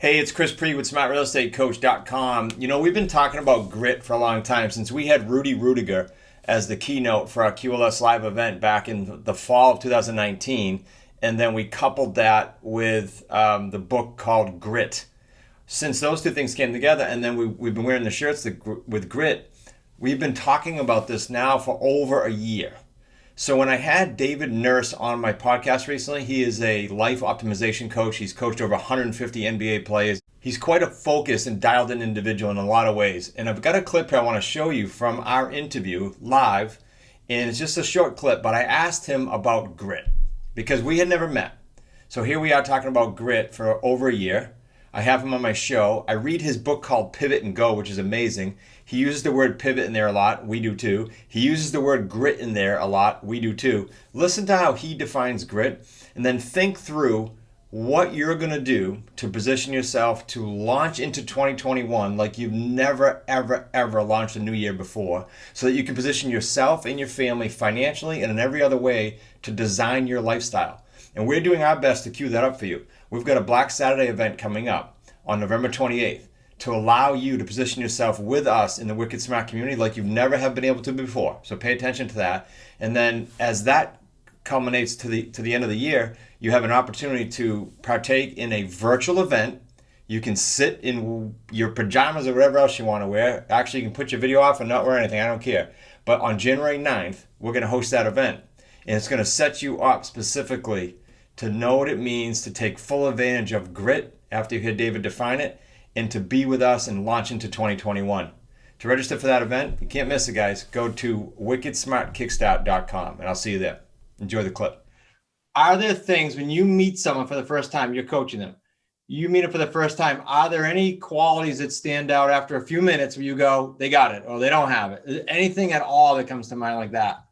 Hey, it's Chris Pre with SmartRealEstateCoach.com. You know, we've been talking about grit for a long time since we had Rudy Rudiger as the keynote for our QLS Live event back in the fall of 2019. And then we coupled that with the book called Grit. Since those two things came together, and then we've been wearing the shirts with Grit, we've been talking about this now for over a year. So when I had David Nurse on my podcast recently, he is a life optimization coach. He's coached over 150 NBA players. He's quite a focused and dialed in individual in a lot of ways. And I've got a clip here I want to show you from our interview live. And it's just a short clip, but I asked him about grit because we had never met. So here we are talking about grit for over a year. I have him on my show. I read his book called Pivot and Go, which is amazing. He uses the word pivot in there a lot. We do too. He uses the word grit in there a lot. We do too. Listen to how he defines grit and then think through what you're going to do to position yourself to launch into 2021 like you've never, ever, ever launched a new year before, so that you can position yourself and your family financially and in every other way to design your lifestyle. And we're doing our best to cue that up for you. We've got a Black Saturday event coming up on November 28th to allow you to position yourself with us in the Wicked Smart community like you've never have been able to before. So pay attention to that. And then as that culminates to the end of the year, you have an opportunity to partake in a virtual event. You can sit in your pajamas or whatever else you want to wear. Actually, you can put your video off and not wear anything. I don't care. But on January 9th, we're going to host that event. And it's going to set you up specifically to know what it means to take full advantage of grit after you hear David define it, and to be with us and launch into 2021. To register for that event, you can't miss it, guys. Go to wickedsmartkickstart.com, and I'll see you there. Enjoy the clip. Are there things when you meet someone for the first time, you're coaching them, you meet them for the first time, are there any qualities that stand out after a few minutes where you go, they got it, or they don't have it? Is there anything at all that comes to mind like that?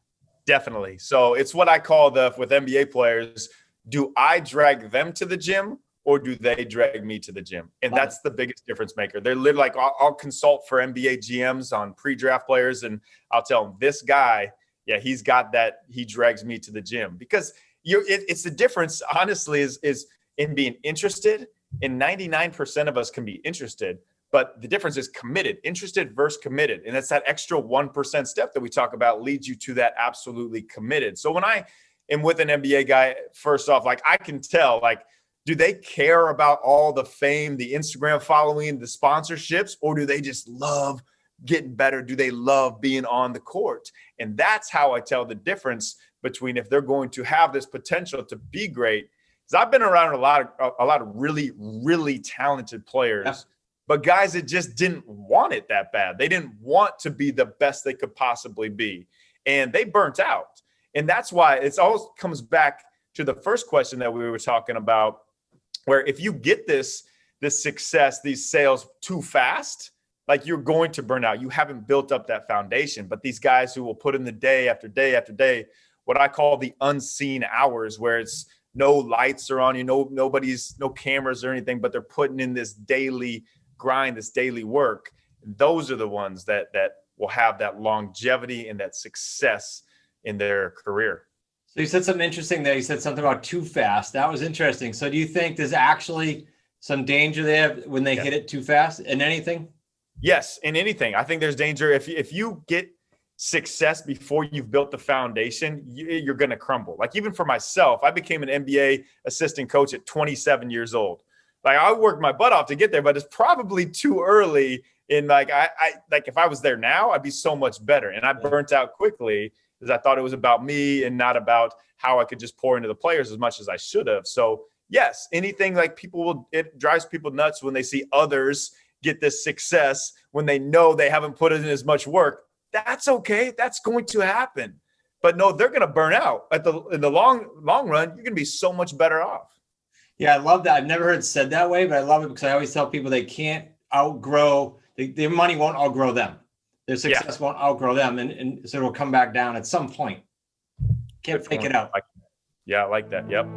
Definitely. So it's what I call with NBA players, do I drag them to the gym or do they drag me to the gym? And that's the biggest difference maker. They're literally like, I'll consult for NBA GMs on pre-draft players, and I'll tell them, this guy, yeah, he's got that. He drags me to the gym. Because it's the difference, honestly, is in being interested. And 99% of us can be interested, but the difference is committed, interested versus committed. And that's that extra 1% step that we talk about leads you to that absolutely committed. So when I am with an NBA guy, first off, like I can tell, like, do they care about all the fame, the Instagram following, the sponsorships, or do they just love getting better? Do they love being on the court? And that's how I tell the difference between if they're going to have this potential to be great. Because I've been around a lot of really, really talented players, yeah, but guys that just didn't want it that bad. They didn't want to be the best they could possibly be, and they burnt out. And that's why it always comes back to the first question that we were talking about, where if you get this success, these sales too fast, like you're going to burn out. You haven't built up that foundation. But these guys who will put in the day after day after day, what I call the unseen hours, where it's no lights are on you, no cameras or anything, but they're putting in this daily grind, this daily work. Those are the ones that will have that longevity and that success in their career. So you said something interesting there. You said something about too fast. That was interesting. So do you think there's actually some danger there when they hit it too fast in anything? Yes, in anything. I think there's danger. If you get success before you've built the foundation, you're going to crumble. Like even for myself, I became an NBA assistant coach at 27 years old. Like I worked my butt off to get there, but it's probably too early. In like I like if I was there now, I'd be so much better. And I burnt out quickly because I thought it was about me and not about how I could just pour into the players as much as I should have. So yes, anything like it drives people nuts when they see others get this success when they know they haven't put in as much work. That's okay. That's going to happen. But no, they're going to burn out in the long run. You're going to be so much better off. Yeah, I love that. I've never heard it said that way, but I love it because I always tell people they can't outgrow, their money won't outgrow them. Their success won't outgrow them. And so it'll come back down at some point. Can't fake it out. Yeah, I like that. Yep.